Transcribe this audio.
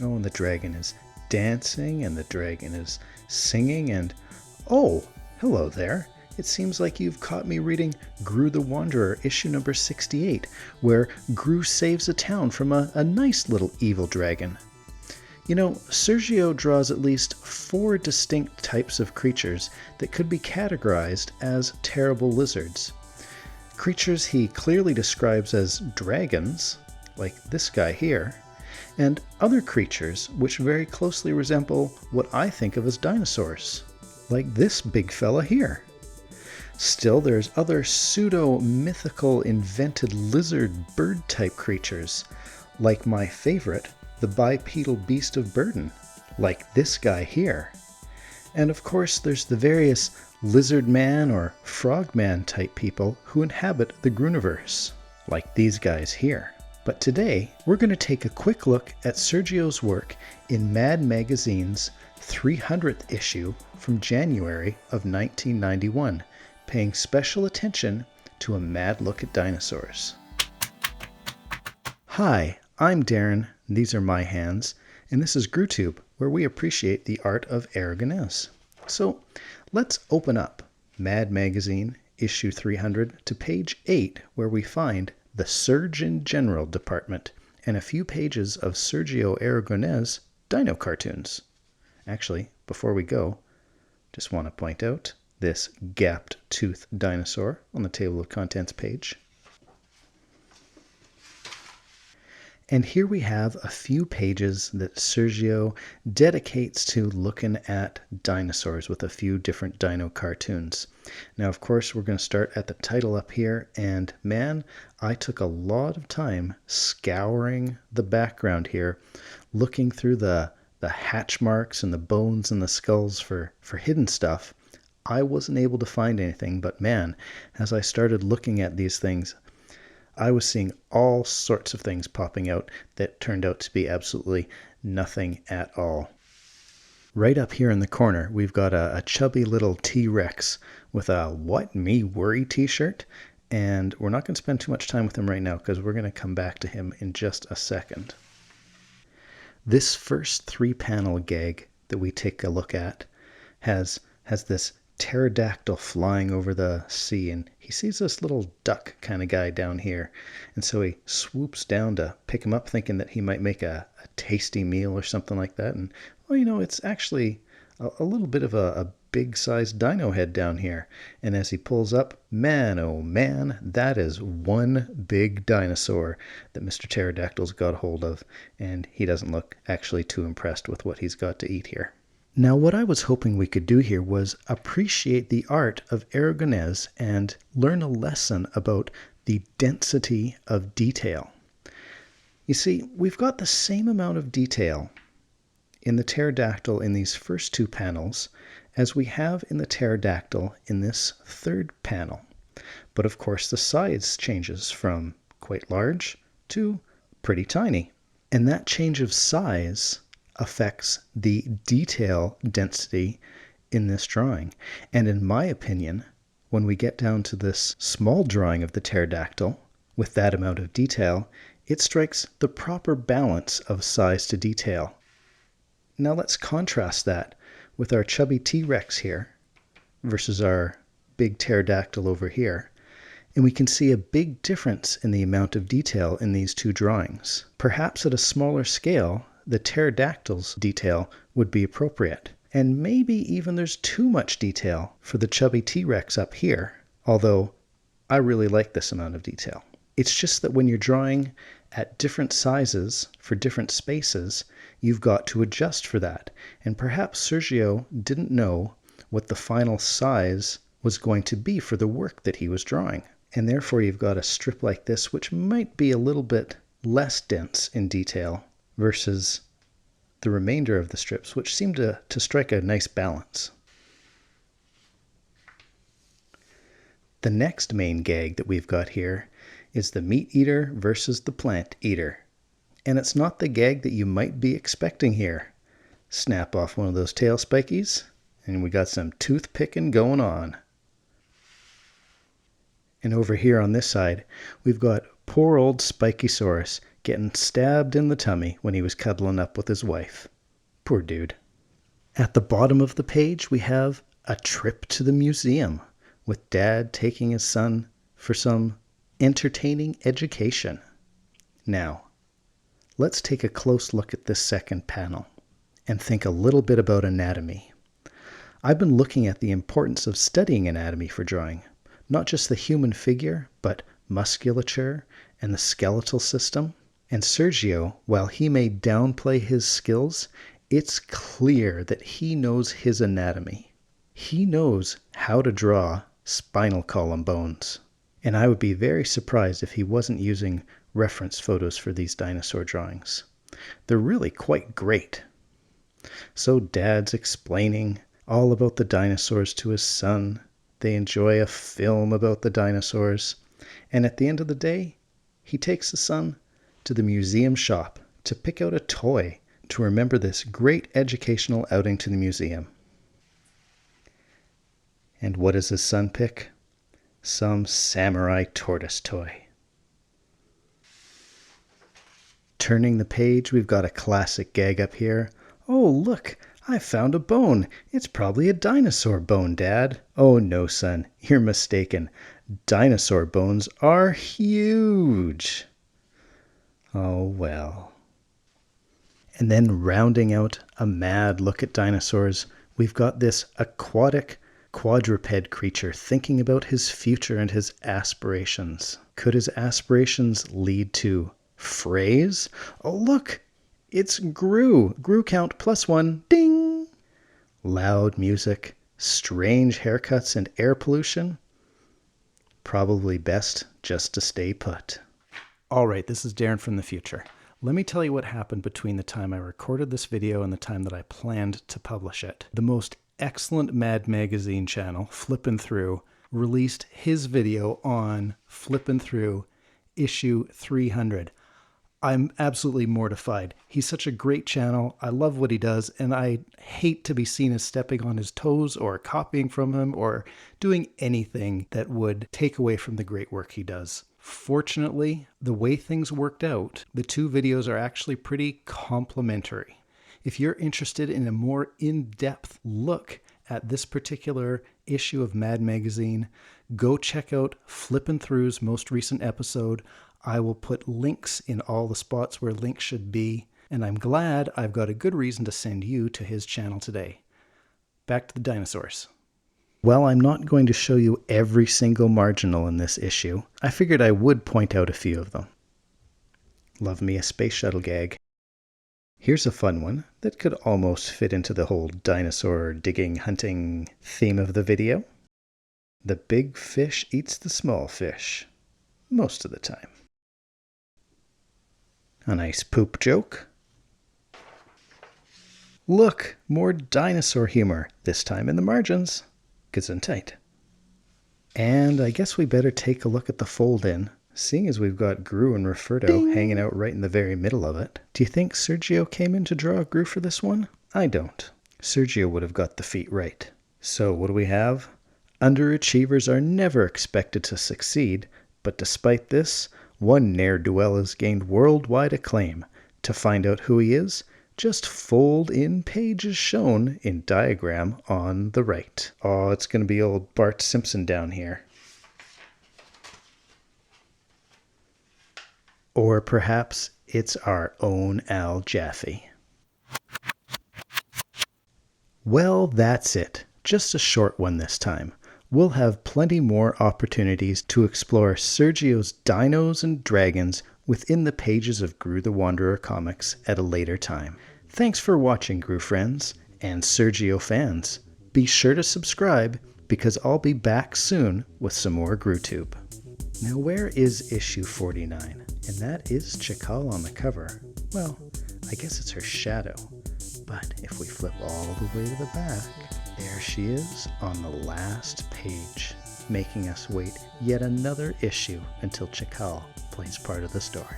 Oh, and the dragon is dancing, and the dragon is singing, and oh, hello there. It seems like you've caught me reading Gru the Wanderer, issue number 68, where Gru saves a town from a nice little evil dragon. You know, Sergio draws at least 4 distinct types of creatures that could be categorized as terrible lizards. Creatures he clearly describes as dragons, like this guy here, and other creatures which very closely resemble what I think of as dinosaurs, like this big fella here. Still, there's other pseudo-mythical invented lizard bird type creatures, like my favorite, the bipedal beast of burden, like this guy here. And of course, there's the various lizard man or frogman type people who inhabit the Gruniverse, like these guys here. But today, we're going to take a quick look at Sergio's work in Mad Magazine's 300th issue from January of 1991, paying special attention to a mad look at dinosaurs. Hi, I'm Darren, these are my hands, and this is GruTube, where we appreciate the art of Aragonese. So, let's open up Mad Magazine, issue 300, to page 8, where we find the Surgeon General Department and a few pages of Sergio Aragonés dino cartoons. Actually, before we go, just want to point out this gapped-toothed dinosaur on the table of contents page. And here we have a few pages that Sergio dedicates to looking at dinosaurs with a few different dino cartoons. Now, of course, we're going to start at the title up here, and man, I took a lot of time scouring the background here, looking through the hatch marks and the bones and the skulls for hidden stuff. I wasn't able to find anything, but man, as I started looking at these things, I was seeing all sorts of things popping out that turned out to be absolutely nothing at all. Right up here in the corner, we've got a chubby little T-Rex with a What Me Worry t-shirt, and we're not going to spend too much time with him right now because we're going to come back to him in just a second. This first 3-panel gag that we take a look at has this pterodactyl flying over the sea, and he sees this little duck kind of guy down here, and so he swoops down to pick him up, thinking that he might make a tasty meal or something like that. And well, you know, it's actually a little bit of a big-sized dino head down here. And as he pulls up, man, oh man, that is one big dinosaur that Mr. Pterodactyl's got hold of, and he doesn't look actually too impressed with what he's got to eat here. Now, what I was hoping we could do here was appreciate the art of Aragonés and learn a lesson about the density of detail. You see, we've got the same amount of detail in the pterodactyl in these first 2 panels as we have in the pterodactyl in this 3rd panel. But of course, the size changes from quite large to pretty tiny. And that change of size affects the detail density in this drawing. And in my opinion, when we get down to this small drawing of the pterodactyl with that amount of detail, it strikes the proper balance of size to detail. Now let's contrast that with our chubby T-Rex here versus our big pterodactyl over here. And we can see a big difference in the amount of detail in these 2 drawings. Perhaps at a smaller scale, the pterodactyl's detail would be appropriate. And maybe even there's too much detail for the chubby T-Rex up here, although I really like this amount of detail. It's just that when you're drawing at different sizes for different spaces, you've got to adjust for that. And perhaps Sergio didn't know what the final size was going to be for the work that he was drawing. And therefore you've got a strip like this, which might be a little bit less dense in detail versus the remainder of the strips, which seem to strike a nice balance. The next main gag that we've got here is the meat eater versus the plant eater. And it's not the gag that you might be expecting here. Snap off one of those tail spikies, and we got some tooth picking going on. And over here on this side, we've got poor old Spikysaurus getting stabbed in the tummy when he was cuddling up with his wife. Poor dude. At the bottom of the page, we have a trip to the museum, with Dad taking his son for some entertaining education. Now, let's take a close look at this second panel and think a little bit about anatomy. I've been looking at the importance of studying anatomy for drawing, not just the human figure, but musculature and the skeletal system. And Sergio, while he may downplay his skills, it's clear that he knows his anatomy. He knows how to draw spinal column bones. And I would be very surprised if he wasn't using reference photos for these dinosaur drawings. They're really quite great. So Dad's explaining all about the dinosaurs to his son. They enjoy a film about the dinosaurs. And at the end of the day, he takes his son to the museum shop to pick out a toy to remember this great educational outing to the museum. And what does his son pick? Some samurai tortoise toy. Turning the page, we've got a classic gag up here. Oh, look, I found a bone. It's probably a dinosaur bone, Dad. Oh, no, son, you're mistaken. Dinosaur bones are huge. Oh, well. And then rounding out a mad look at dinosaurs, we've got this aquatic quadruped creature thinking about his future and his aspirations. Could his aspirations lead to phrase? Oh, look, it's Gru. Gru count +1. Ding! Loud music, strange haircuts, and air pollution. Probably best just to stay put. All right, this is Darren from the future. Let me tell you what happened between the time I recorded this video and the time that I planned to publish it. The most excellent Mad Magazine channel, Flippin' Through, released his video on Flippin' Through issue 300. I'm absolutely mortified. He's such a great channel. I love what he does, and I hate to be seen as stepping on his toes or copying from him or doing anything that would take away from the great work he does. Fortunately, the way things worked out, the two videos are actually pretty complementary. If you're interested in a more in-depth look at this particular issue of Mad Magazine, go check out Flippin' Through's most recent episode. I will put links in all the spots where links should be, and I'm glad I've got a good reason to send you to his channel today. Back to the dinosaurs. Well, I'm not going to show you every single marginal in this issue. I figured I would point out a few of them. Love me a space shuttle gag. Here's a fun one that could almost fit into the whole dinosaur digging hunting theme of the video. The big fish eats the small fish, most of the time. A nice poop joke. Look, more dinosaur humor, this time in the margins. Gesundheit. And I guess we better take a look at the fold-in, seeing as we've got Gru and Rafferto hanging out right in the very middle of it. Do you think Sergio came in to draw Gru for this one? I don't. Sergio would have got the feet right. So what do we have? Underachievers are never expected to succeed, but despite this, one ne'er-do-well has gained worldwide acclaim. To find out who he is, just fold in page as shown in diagram on the right. Oh, it's going to be old Bart Simpson down here. Or perhaps it's our own Al Jaffe. Well, that's it. Just a short one this time. We'll have plenty more opportunities to explore Sergio's dinos and dragons within the pages of Gru the Wanderer comics at a later time. Thanks for watching, Gru friends and Sergio fans. Be sure to subscribe because I'll be back soon with some more GruTube. Now where is issue 49? And that is Chakal on the cover. Well, I guess it's her shadow. But if we flip all the way to the back, there she is on the last page, making us wait yet another issue until Chakal plays part of the story.